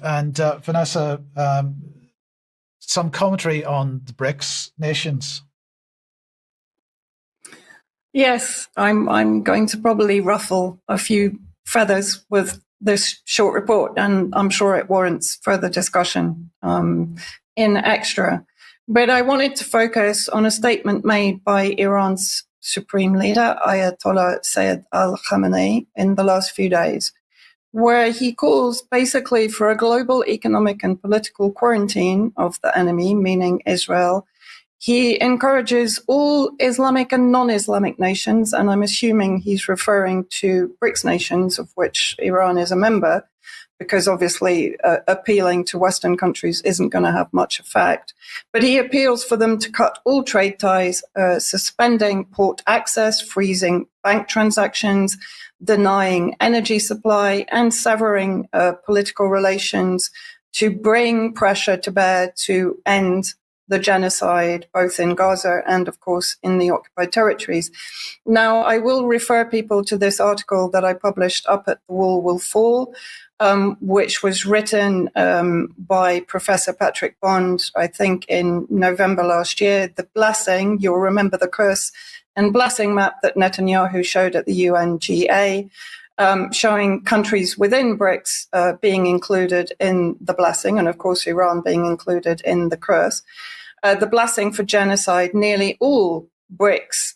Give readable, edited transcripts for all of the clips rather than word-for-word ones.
And Vanessa, some commentary on the BRICS nations. Yes, I'm going to probably ruffle a few feathers with this short report, and I'm sure it warrants further discussion in extra. But I wanted to focus on a statement made by Iran's supreme leader, Ayatollah Sayyid al-Khamenei, in the last few days, where he calls basically for a global economic and political quarantine of the enemy, meaning Israel. He encourages all Islamic and non-Islamic nations, and I'm assuming he's referring to BRICS nations, of which Iran is a member, because obviously appealing to Western countries isn't going to have much effect. But he appeals for them to cut all trade ties, suspending port access, freezing bank transactions, denying energy supply, and severing political relations to bring pressure to bear to end the genocide, both in Gaza and, of course, in the occupied territories. Now, I will refer people to this article that I published, Up at the Wall Will Fall, which was written by Professor Patrick Bond, I think, in November last year. The blessing, you'll remember the curse and blessing map that Netanyahu showed at the UNGA, showing countries within BRICS being included in the blessing, and of course Iran being included in the curse. The blessing for genocide, nearly all BRICS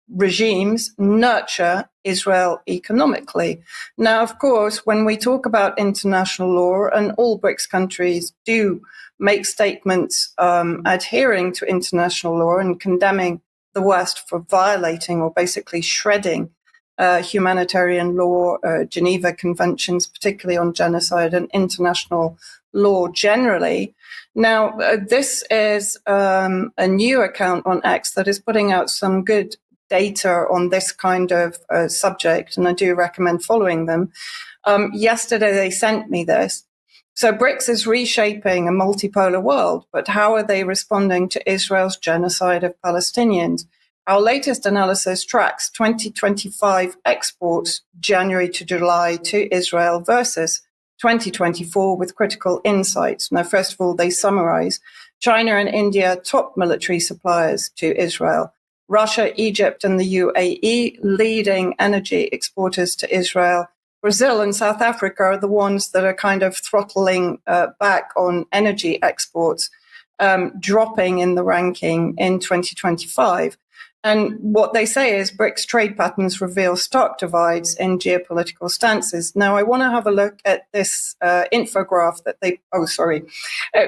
regimes nurture Israel economically. Now, of course, when we talk about international law, and all BRICS countries do make statements adhering to international law and condemning the West for violating or basically shredding humanitarian law, Geneva Conventions, particularly on genocide, and international law generally. Now, this is a new account on X that is putting out some good data on this kind of subject, and I do recommend following them. Yesterday, they sent me this. So BRICS is reshaping a multipolar world, but how are they responding to Israel's genocide of Palestinians? Our latest analysis tracks 2025 exports, January to July, to Israel versus 2024 with critical insights. Now, first of all, they summarize China and India, top military suppliers to Israel. Russia, Egypt, and the UAE, leading energy exporters to Israel. Brazil and South Africa are the ones that are kind of throttling back on energy exports, dropping in the ranking in 2025. And what they say is BRICS trade patterns reveal stark divides in geopolitical stances. Now, I want to have a look at this infograph that they,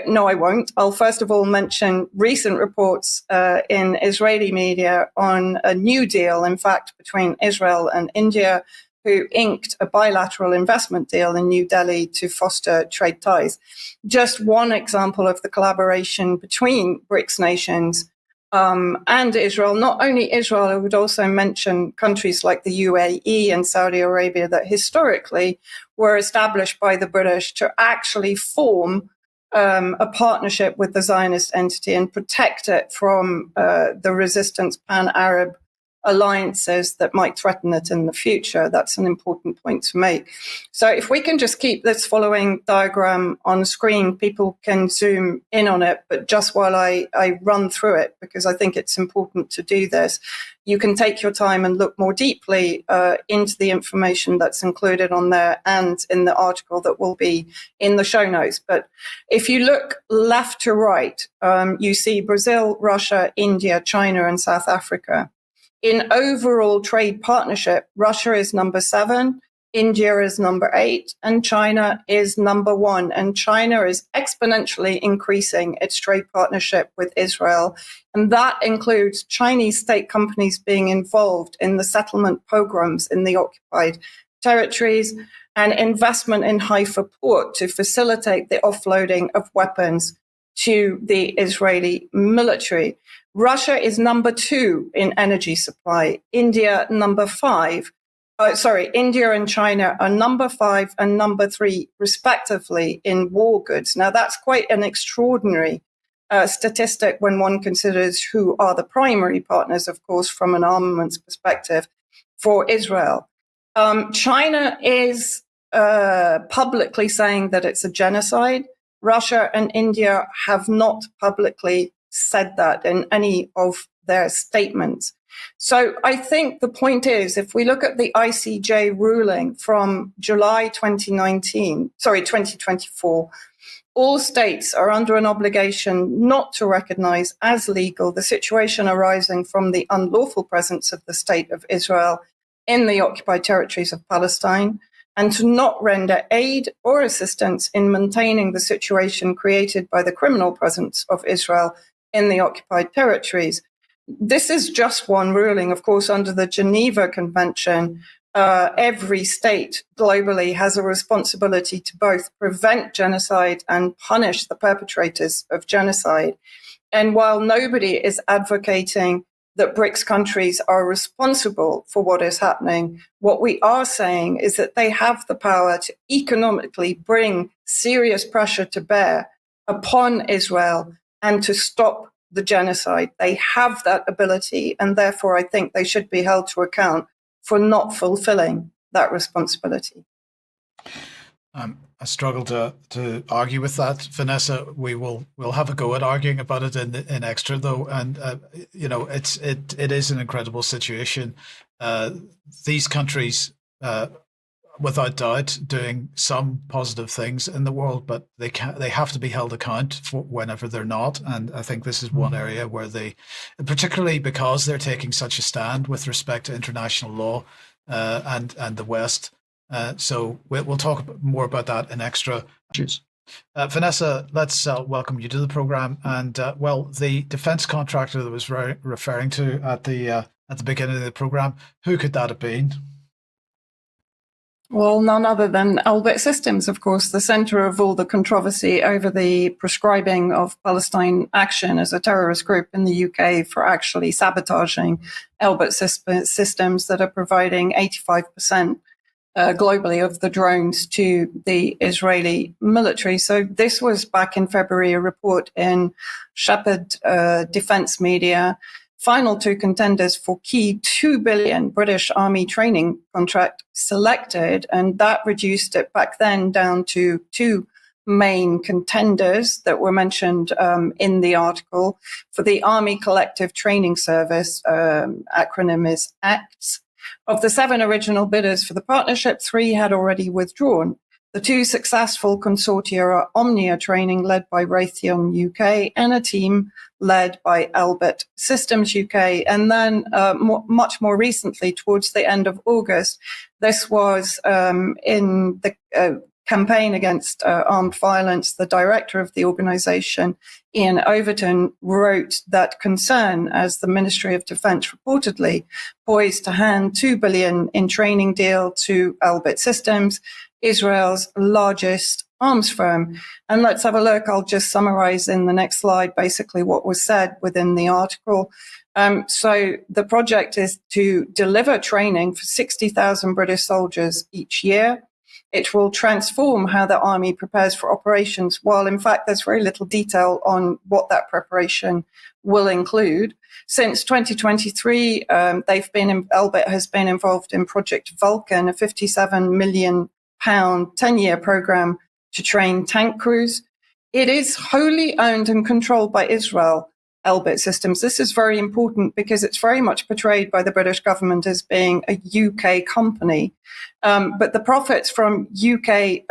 no, I won't. I'll first of all mention recent reports in Israeli media on a new deal, in fact, between Israel and India, who inked a bilateral investment deal in New Delhi to foster trade ties. Just one example of the collaboration between BRICS nations and Israel. Not only Israel, I would also mention countries like the UAE and Saudi Arabia that historically were established by the British to actually form a partnership with the Zionist entity and protect it from the resistance pan-Arab alliances that might threaten it in the future. That's an important point to make. So if we can just keep this following diagram on screen, people can zoom in on it, but just while I run through it, because I think it's important to do this, you can take your time and look more deeply into the information that's included on there and in the article that will be in the show notes. But if you look left to right, you see Brazil, Russia, India, China, and South Africa. In overall trade partnership, Russia is number 7, India is number 8, and China is number 1. And China is exponentially increasing its trade partnership with Israel. And that includes Chinese state companies being involved in the settlement pogroms in the occupied territories and investment in Haifa port to facilitate the offloading of weapons to the Israeli military. Russia is number 2 in energy supply. India, number 5. India and China are number 5 and number 3, respectively, in war goods. Now, that's quite an extraordinary statistic when one considers who are the primary partners, of course, from an armaments perspective for Israel. China is publicly saying that it's a genocide. Russia and India have not publicly said that in any of their statements. So I think the point is, if we look at the ICJ ruling from July 2024, all states are under an obligation not to recognize as legal the situation arising from the unlawful presence of the State of Israel in the occupied territories of Palestine, and to not render aid or assistance in maintaining the situation created by the criminal presence of Israel in the occupied territories. This is just one ruling. Of course, under the Geneva Convention, every state globally has a responsibility to both prevent genocide and punish the perpetrators of genocide. And while nobody is advocating that BRICS countries are responsible for what is happening, what we are saying is that they have the power to economically bring serious pressure to bear upon Israel and to stop the genocide. They have that ability, and therefore I think they should be held to account for not fulfilling that responsibility. I struggle to argue with that, Vanessa. We'll have a go at arguing about it in extra though, and it is an incredible situation. These countries, without doubt, doing some positive things in the world, but they have to be held account for whenever they're not. And I think this is one area where they, particularly because they're taking such a stand with respect to international law and the West. So we'll talk more about that in extra. Vanessa, let's welcome you to the program. And the defense contractor that was referring to at the beginning of the program, who could that have been? Well, none other than Elbit Systems, of course, the center of all the controversy over the prescribing of Palestine Action as a terrorist group in the UK for actually sabotaging Elbit Systems that are providing 85% globally of the drones to the Israeli military. So this was back in February, a report in Shepherd Defense Media. Final two contenders for key $2 billion British Army training contract selected, and that reduced it back then down to two main contenders that were mentioned in the article. For the Army Collective Training Service, acronym is ACTS. Of the 7 original bidders for the partnership, 3 had already withdrawn. The 2 successful consortia are Omnia Training, led by Raytheon UK, and a team led by Elbit Systems UK. And then much more recently, towards the end of August, this was in the campaign against armed violence. The director of the organization, Ian Overton, wrote that concern as the Ministry of Defense reportedly poised to hand $2 billion in training deal to Elbit Systems, Israel's largest arms firm. And let's have a look. I'll just summarize in the next slide basically what was said within the article. So the project is to deliver training for 60,000 British soldiers each year. It will transform how the army prepares for operations, while in fact there's very little detail on what that preparation will include. Since 2023, Elbit has been involved in Project Vulcan, a £57 million 10-year program to train tank crews. It is wholly owned and controlled by Israel, Elbit Systems. This is very important because it's very much portrayed by the British government as being a UK company. But the profits from UK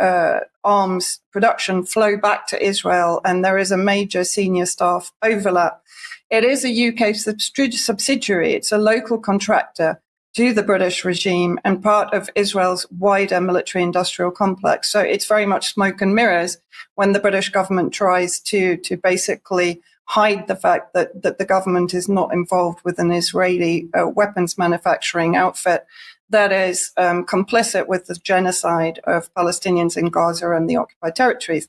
arms production flow back to Israel, and there is a major senior staff overlap. It is a UK subsidiary. It's a local contractor to the British regime and part of Israel's wider military-industrial complex. So it's very much smoke and mirrors when the British government tries to basically hide the fact that the government is not involved with an Israeli weapons manufacturing outfit that is complicit with the genocide of Palestinians in Gaza and the occupied territories.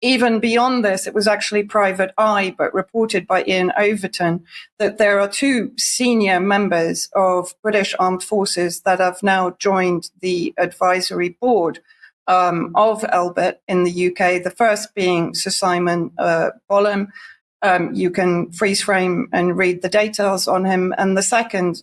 Even beyond this, it was actually Private Eye, but reported by Ian Overton, that there are 2 senior members of British Armed Forces that have now joined the advisory board of Elbit in the UK, the first being Sir Simon Bolam. You can freeze frame and read the details on him. And the second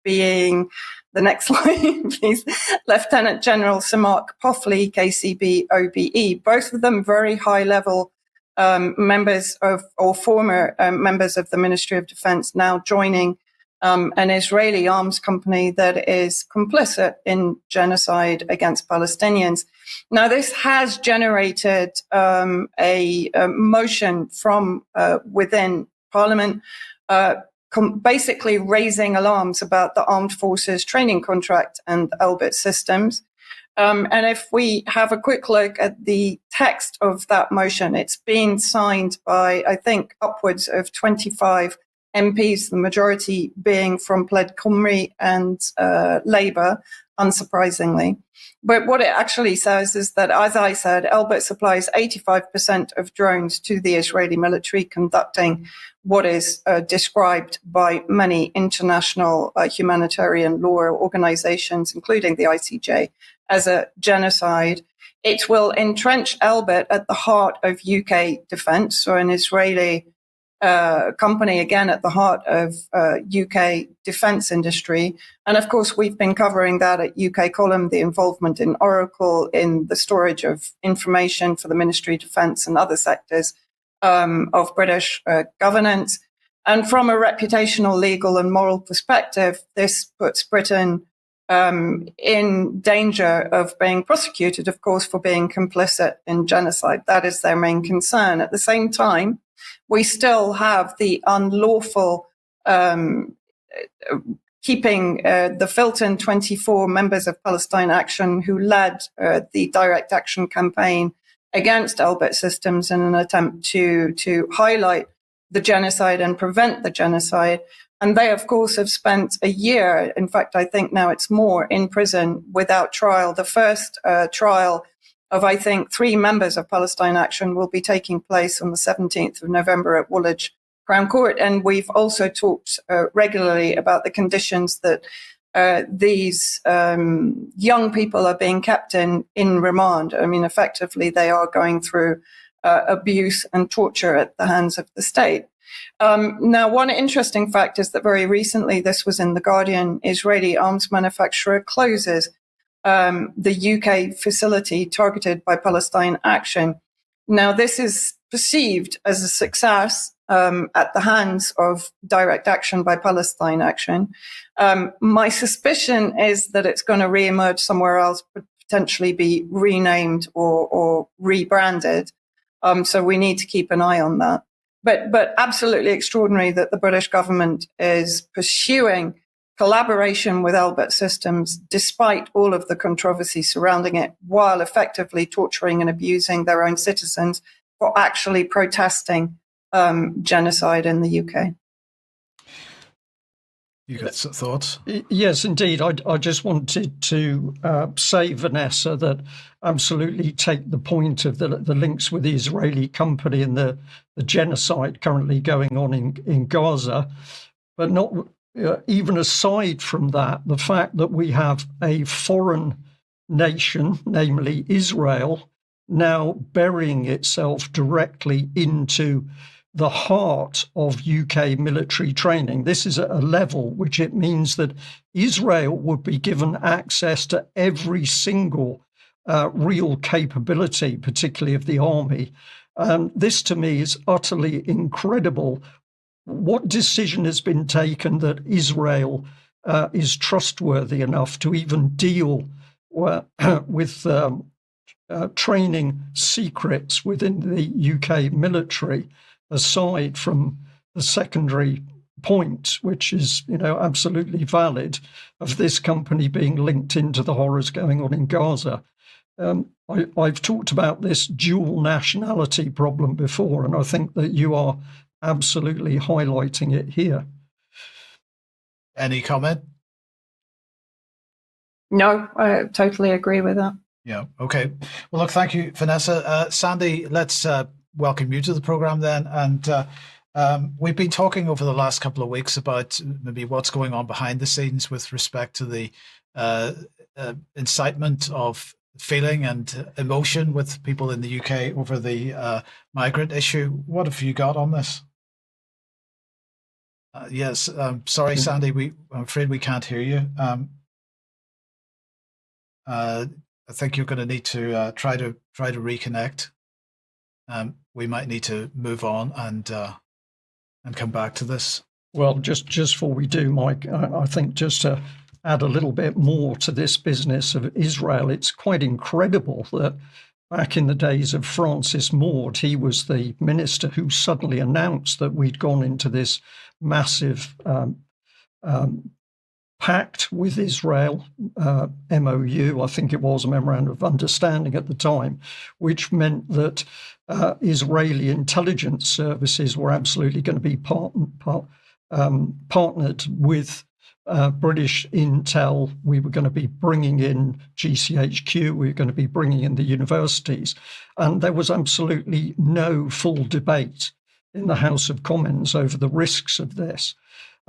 being The next slide, please. Lieutenant General Sir Mark Poffley, KCB OBE, both of them very high level members of, or former members of the Ministry of Defense, now joining an Israeli arms company that is complicit in genocide against Palestinians. Now, this has generated a motion from within Parliament, basically raising alarms about the armed forces training contract and Elbit systems. And if we have a quick look at the text of that motion, it's been signed by, I think, upwards of 25 MPs, the majority being from Plaid Cymru and Labour, unsurprisingly. But what it actually says is that, as I said, Elbit supplies 85% of drones to the Israeli military, conducting what is described by many international humanitarian law organizations, including the ICJ, as a genocide. It will entrench Elbit at the heart of UK defense, so an Israeli company, again, at the heart of UK defense industry. And of course, we've been covering that at UK Column, the involvement in Oracle, in the storage of information for the Ministry of Defense and other sectors of British governance. And from a reputational, legal and moral perspective, this puts Britain in danger of being prosecuted, of course, for being complicit in genocide. That is their main concern. At the same time, we still have the unlawful keeping the Filton 24 members of Palestine Action, who led the direct action campaign against Elbit systems in an attempt to highlight the genocide and prevent the genocide. And they, of course, have spent a year, in fact, I think now it's more, in prison without trial. The first trial of, I think, 3 members of Palestine Action will be taking place on the 17th of November at Woolwich Crown Court. And we've also talked regularly about the conditions that these young people are being kept in remand. I mean, effectively, they are going through abuse and torture at the hands of the state. Now, one interesting fact is that very recently, this was in The Guardian, Israeli arms manufacturer closes the UK facility targeted by Palestine Action. Now, this is perceived as a success at the hands of direct action by Palestine Action. My suspicion is that it's going to reemerge somewhere else, potentially be renamed or rebranded. So we need to keep an eye on that. But absolutely extraordinary that the British government is pursuing collaboration with Elbit systems, despite all of the controversy surrounding it, while effectively torturing and abusing their own citizens for actually protesting genocide in the UK. You got some thoughts? Yes, indeed. I just wanted to say, Vanessa, that absolutely take the point of the links with the Israeli company and the genocide currently going on in Gaza. But not even aside from that, the fact that we have a foreign nation, namely Israel, now burying itself directly into the heart of UK military training. This is at a level which it means that Israel would be given access to every single real capability, particularly of the army. This to me is utterly incredible. What decision has been taken that Israel is trustworthy enough to even deal with training secrets within the UK military, aside from the secondary point, which is, absolutely valid, of this company being linked into the horrors going on in Gaza? I've talked about this dual nationality problem before, and I think that you are absolutely highlighting it here. Any comment? No, I totally agree with that. Yeah. Okay. Well, look, thank you, Vanessa. Sandy, let's welcome you to the program then. And we've been talking over the last couple of weeks about maybe what's going on behind the scenes with respect to the incitement of feeling and emotion with people in the UK over the migrant issue. What have you got on this? Yes. Sorry, Sandy, I'm afraid we can't hear you. I think you're going to need to try to reconnect. We might need to move on and come back to this. Well, just before we do, Mike, I think just to add a little bit more to this business of Israel, it's quite incredible that back in the days of Francis Maud, he was the minister who suddenly announced that we'd gone into this massive pact with Israel, MOU, I think it was a memorandum of understanding at the time, which meant that Israeli intelligence services were absolutely going to be partnered with British intel. We were going to be bringing in GCHQ, we were going to be bringing in the universities, and there was absolutely no full debate in the House of Commons over the risks of this.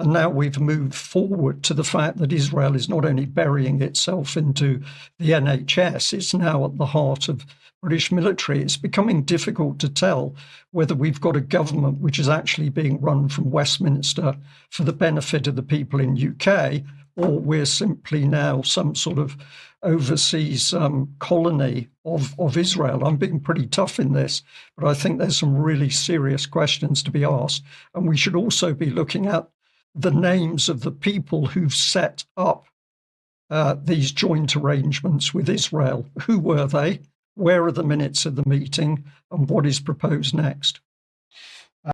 And now we've moved forward to the fact that Israel is not only burying itself into the NHS, it's now at the heart of British military. It's becoming difficult to tell whether we've got a government which is actually being run from Westminster for the benefit of the people in UK, or we're simply now some sort of overseas colony of Israel. I'm being pretty tough in this, but I think there's some really serious questions to be asked. And we should also be looking at the names of the people who've set up these joint arrangements with Israel. Who were they? Where are the minutes of the meeting? And what is proposed next?